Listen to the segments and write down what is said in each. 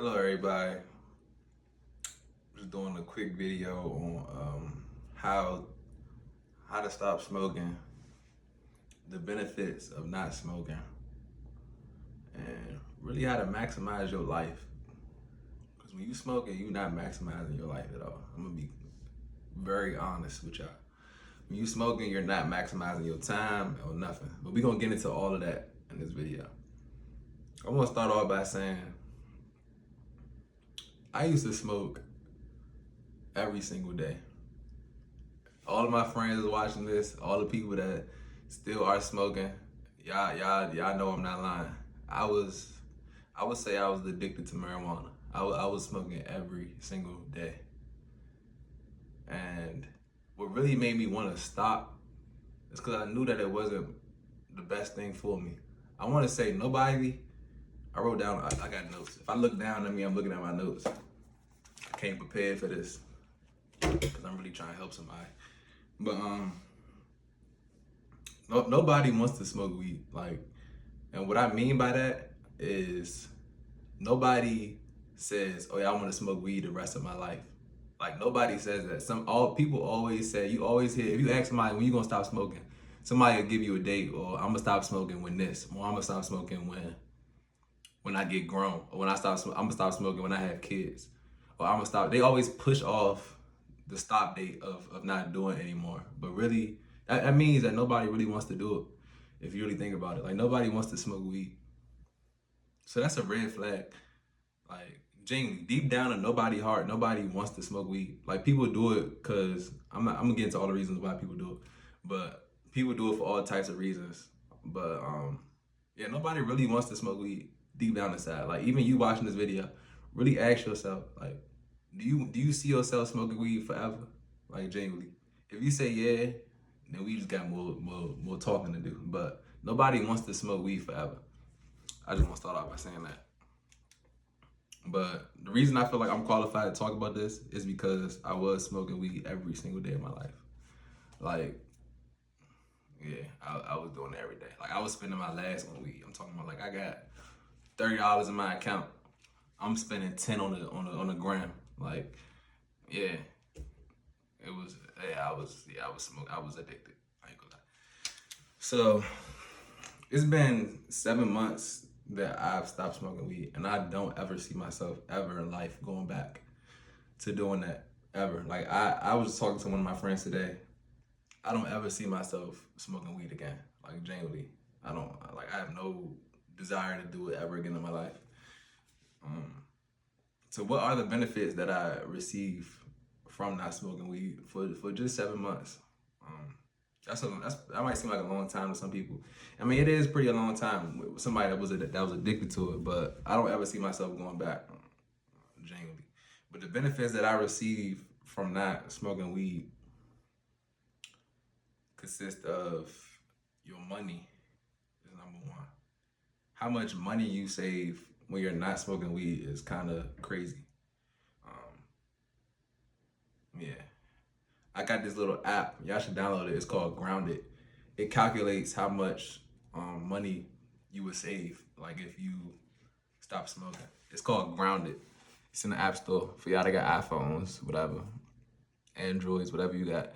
Hello everybody. Just doing a quick video on how to stop smoking, the benefits of not smoking, and really how to maximize your life. Because when you smoking, you're not maximizing your life at all. I'm gonna be very honest with y'all. When you smoking, you're not maximizing your time or nothing. But we're gonna get into all of that in this video. I wanna start off by saying I used to smoke every single day. All of my friends is watching this, all the people that still are smoking, y'all know I'm not lying. I would say I was addicted to marijuana. I was smoking every single day. And what really made me want to stop is because I knew that it wasn't the best thing for me. I want to say nobody, I wrote down, I got notes. If I look down at me, I'm looking at my notes. I came prepared for this because I'm really trying to help somebody. But nobody wants to smoke weed. And what I mean by that is nobody says, "Oh yeah, I want to smoke weed the rest of my life." Like nobody says that. All people always say. You always hear if you ask somebody when you gonna stop smoking, somebody will give you a date, or I'm gonna stop smoking when this, or I'm gonna stop smoking when I get grown, or I'm gonna stop smoking when I have kids, or I'm gonna stop. They always push off the stop date of not doing it anymore. But really, that means that nobody really wants to do it. If you really think about it, like nobody wants to smoke weed. So that's a red flag. Like genuinely, deep down in nobody's heart, nobody wants to smoke weed. Like people do it because I'm gonna get into all the reasons why people do it, but people do it for all types of reasons. But yeah, nobody really wants to smoke weed deep down inside. Like even you watching this video, really ask yourself, like, do you see yourself smoking weed forever? Like genuinely. If you say yeah, then we just got more talking to do. But nobody wants to smoke weed forever. I just want to start off by saying that. But the reason I feel like I'm qualified to talk about this is because I was smoking weed every single day of my life. Like, yeah, I was doing it every day. Like I was spending my last on weed. I'm talking about like I got $30 in my account. I'm spending 10 on the gram. Like, yeah, it was. Yeah, I was smoking. I was addicted. I ain't gonna lie. So it's been 7 months that I've stopped smoking weed, and I don't ever see myself ever in life going back to doing that ever. Like I was talking to one of my friends today. I don't ever see myself smoking weed again. Like genuinely, I don't. Like I have no desire to do it ever again in my life. So what are the benefits that I receive from not smoking weed for just 7 months? That might seem like a long time to some people. I mean, it is pretty a long time with somebody that was addicted to it, but I don't ever see myself going back, genuinely. But the benefits that I receive from not smoking weed consist of your money is number one. How much money you save when you're not smoking weed is kind of crazy. Yeah. I got this little app. Y'all should download it. It's called Grounded. It calculates how much money you would save, like if you stop smoking. It's called Grounded. It's in the App Store for y'all that got iPhones, whatever, Androids, whatever you got.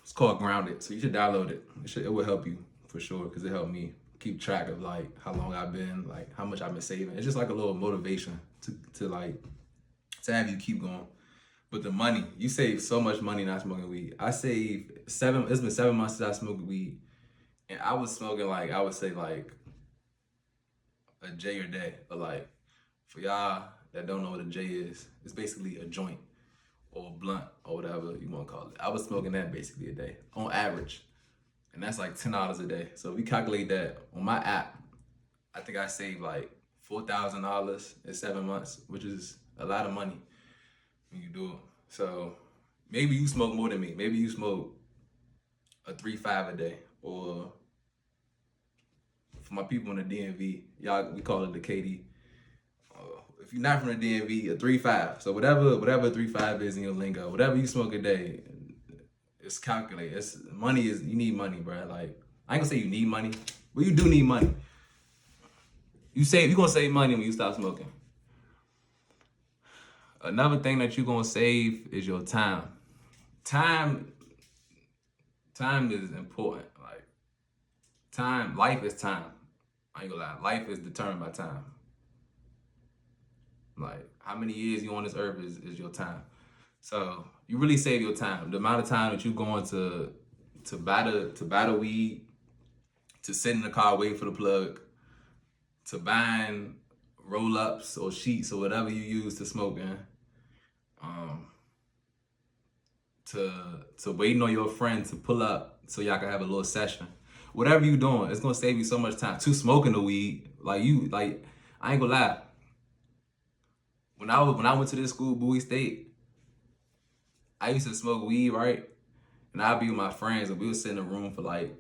It's called Grounded, so you should download it. It will help you for sure because it helped me keep track of like how long I've been, like how much I've been saving. It's just like a little motivation to have you keep going. But the money, you save so much money not smoking weed. It's been 7 months since I smoked weed. And I was smoking like, I would say like a J a day. But like, for y'all that don't know what a J is, it's basically a joint or a blunt or whatever you want to call it. I was smoking that basically a day on average. And that's like $10 a day. So if we calculate that on my app, I think I saved like $4,000 in 7 months, which is a lot of money when you do it. So maybe you smoke more than me. Maybe you smoke a 3-5 a day, or for my people in the DMV, y'all, we call it the KD. If you're not from the DMV, a 3-5. So whatever 3-5 is in your lingo, whatever you smoke a day, it's calculated. You need money, bro. Like I ain't gonna say you need money, but you do need money. You're gonna save money when you stop smoking. Another thing that you're gonna save is your time. Time, time is important. Like time, life is time. I ain't gonna lie, life is determined by time. Like how many years you on this earth is your time. So you really save your time. The amount of time that you going to buy the weed, to sit in the car wait for the plug, to buying roll ups or sheets or whatever you use to smoke in, um, to waiting on your friend to pull up so y'all can have a little session. Whatever you doing, it's gonna save you so much time. To smoking the weed, like I ain't gonna lie. When I went to this school, Bowie State, I used to smoke weed, right? And I'd be with my friends and we would sit in a room for like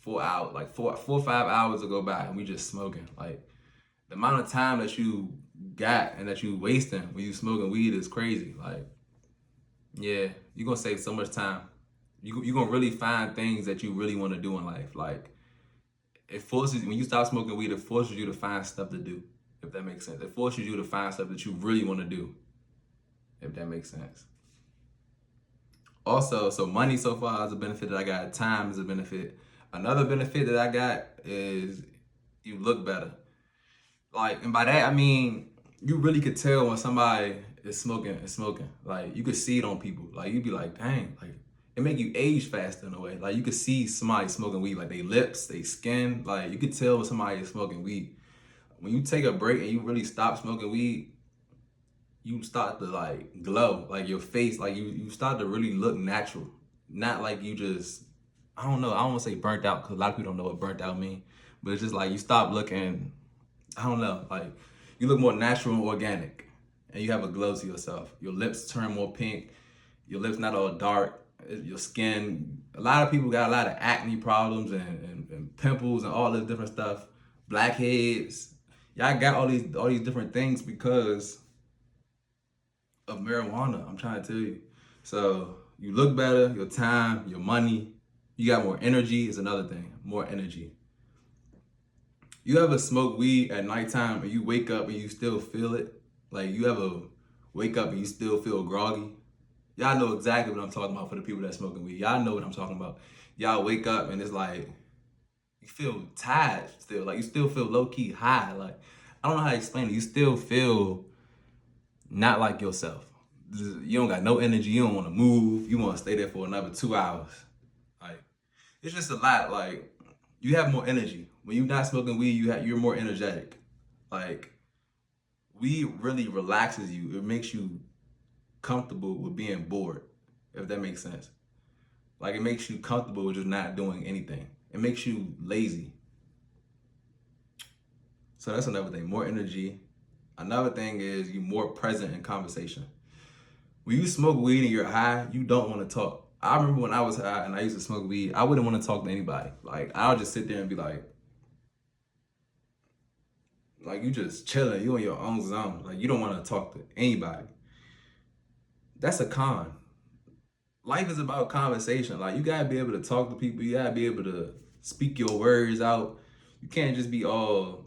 4 hours, like four or 5 hours to go by and we just smoking. Like the amount of time that you got and that you wasting when you smoking weed is crazy. Like, yeah, you're gonna save so much time. You're gonna really find things that you really wanna do in life. Like it forces, when you stop smoking weed, it forces you to find stuff to do, if that makes sense. It forces you to find stuff that you really wanna do, if that makes sense. Also, so money so far is a benefit that I got. Time is a benefit. Another benefit that I got is you look better. Like, and by that I mean you really could tell when somebody is smoking. Like you could see it on people. Like you'd be like, dang, like it make you age faster in a way. Like you could see somebody smoking weed, like they lips, they skin. Like you could tell when somebody is smoking weed. When you take a break and you really stop smoking weed, you start to like glow, like your face, like you start to really look natural. Not like you just, I don't know, I don't want to say burnt out because a lot of people don't know what burnt out mean, but it's just like you stop looking, I don't know, like you look more natural and organic and you have a glow to yourself. Your lips turn more pink, your lips not all dark, your skin, a lot of people got a lot of acne problems and pimples and all this different stuff, blackheads. Y'all got all these different things because of marijuana, I'm trying to tell you. So you look better, your time, your money, you got more energy is another thing, more energy. You ever smoke weed at nighttime and you wake up and you still feel it? Like you ever wake up and you still feel groggy? Y'all know exactly what I'm talking about for the people that smoking weed. Y'all know what I'm talking about. Y'all wake up and it's like, you feel tired still. Like you still feel low key high. Like, I don't know how to explain it. You still feel not like yourself. You don't got no energy. You don't want to move. You want to stay there for another 2 hours. Like it's just a lot. Like you have more energy when you're not smoking weed. You're more energetic. Like weed really relaxes you. It makes you comfortable with being bored, if that makes sense. Like it makes you comfortable with just not doing anything. It makes you lazy. So that's another thing. More energy. Another thing is you're more present in conversation. When you smoke weed and you're high, you don't want to talk. I remember when I was high and I used to smoke weed, I wouldn't want to talk to anybody. Like I'll just sit there and be like you just chilling, you in your own zone. Like you don't want to talk to anybody. That's a con. Life is about conversation. Like you gotta be able to talk to people. You gotta be able to speak your words out. You can't just be all,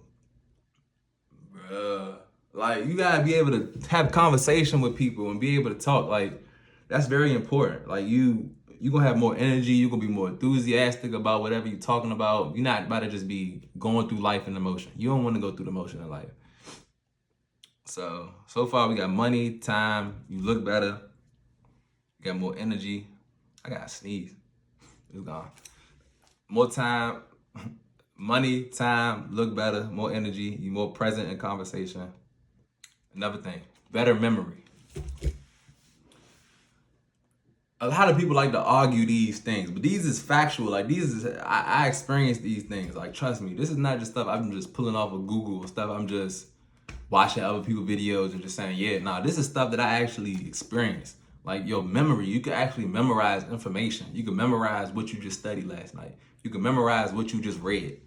bruh. Like you gotta be able to have conversation with people and be able to talk. Like that's very important. Like you gonna have more energy. You gonna be more enthusiastic about whatever you're talking about. You're not about to just be going through life in the motion. You don't want to go through the motion in life. So far we got money, time. You look better. You got more energy. I gotta sneeze. It's gone. More time, money, time, look better, more energy. You more present in conversation. Another thing, better memory. A lot of people like to argue these things, but these is factual. Like I experienced these things. Like trust me, this is not just stuff I'm just pulling off of Google or stuff I'm just watching other people's videos and just saying, yeah, nah, this is stuff that I actually experienced. Like your memory, you can actually memorize information. You can memorize what you just studied last night. You can memorize what you just read.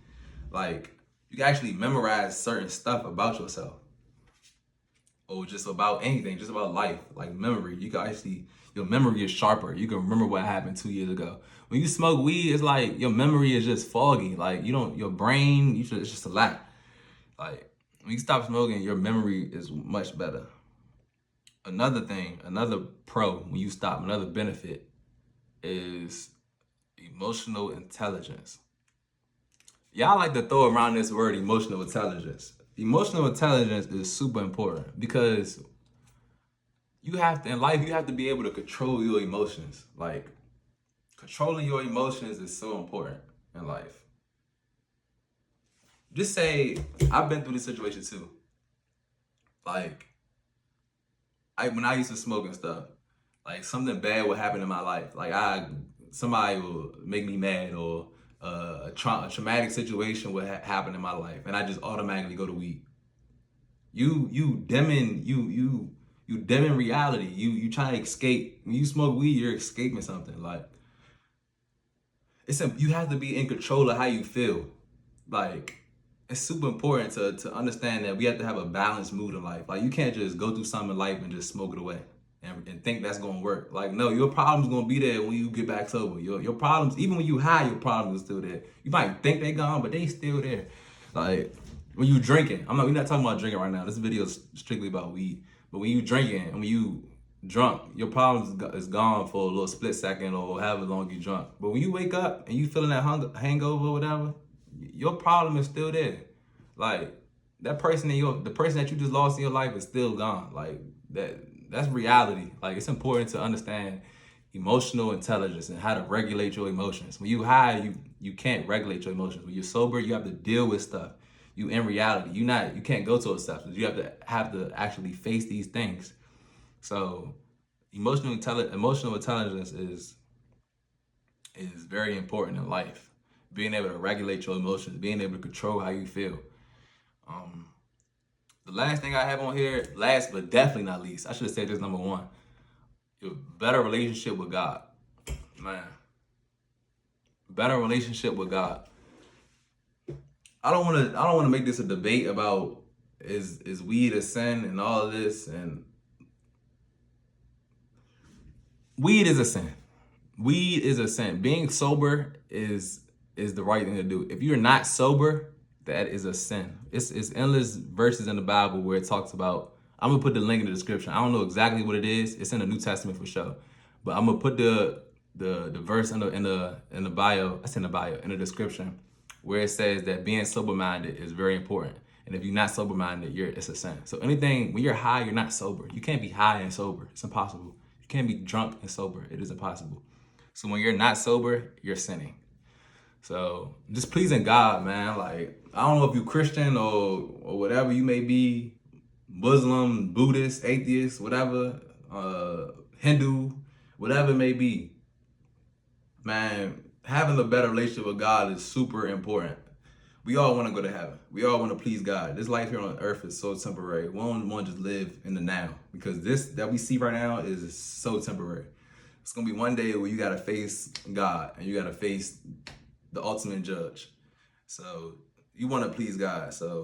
Like you can actually memorize certain stuff about yourself. Or just about anything, just about life, like memory. You can actually, your memory is sharper. You can remember what happened 2 years ago. When you smoke weed, it's like your memory is just foggy. Like you don't, your brain, it's just a lot. Like when you stop smoking, your memory is much better. Another thing, another pro when you stop, another benefit is emotional intelligence. Y'all like to throw around this word emotional intelligence. Emotional intelligence is super important because you have to, in life, you have to be able to control your emotions. Like, controlling your emotions is so important in life. Just say, I've been through this situation too. Like, when I used to smoke and stuff, like something bad would happen in my life. Like somebody will make me mad, or a traumatic situation would happen in my life, and I just automatically go to weed. You dimming reality. You trying to escape. When you smoke weed, you're escaping something. Like you have to be in control of how you feel. Like it's super important to understand that we have to have a balanced mood in life. Like you can't just go through something in life and just smoke it away and think that's gonna work. Like no, your problem's gonna be there when you get back sober. Your problems, even when you high, your problems are still there. You might think they gone, but they still there. Like when you drinking, we're not talking about drinking right now. This video is strictly about weed. But when you drinking and when you drunk, your problems is gone for a little split second or however long you drunk. But when you wake up and you feeling that hangover or whatever, your problem is still there. Like that person the person that you just lost in your life is still gone. Like that's reality. Like it's important to understand emotional intelligence and how to regulate your emotions. When you high, you can't regulate your emotions. When you're sober, you have to deal with stuff. You in reality, you can't go to acceptance. You have to actually face these things. So emotional intelligence is very important in life. Being able to regulate your emotions, being able to control how you feel. The last thing I have on here, last but definitely not least, I should have said this number one. Your better relationship with God. Man. Better relationship with God. I don't wanna make this a debate about is weed a sin and all of this, and weed is a sin. Weed is a sin. Being sober is the right thing to do. If you're not sober, that is a sin. It's endless verses in the Bible where it talks about. I'm gonna put the link in the description. I don't know exactly what it is. It's in the New Testament for sure, but I'm gonna put the verse in the bio. That's in the bio in the description where it says that being sober minded is very important. And if you're not sober minded, it's a sin. So anything when you're high, you're not sober. You can't be high and sober. It's impossible. You can't be drunk and sober. It is impossible. So when you're not sober, you're sinning. So just pleasing God, man. Like I don't know if you're Christian or whatever you may be, Muslim, Buddhist, atheist, whatever, Hindu, whatever it may be. Man, having a better relationship with God is super important. We all want to go to heaven. We all want to please God. This life here on earth is so temporary. We don't want to just live in the now because this that we see right now is so temporary. It's going to be one day where you got to face God and you got to face the ultimate judge. So you want to please God. So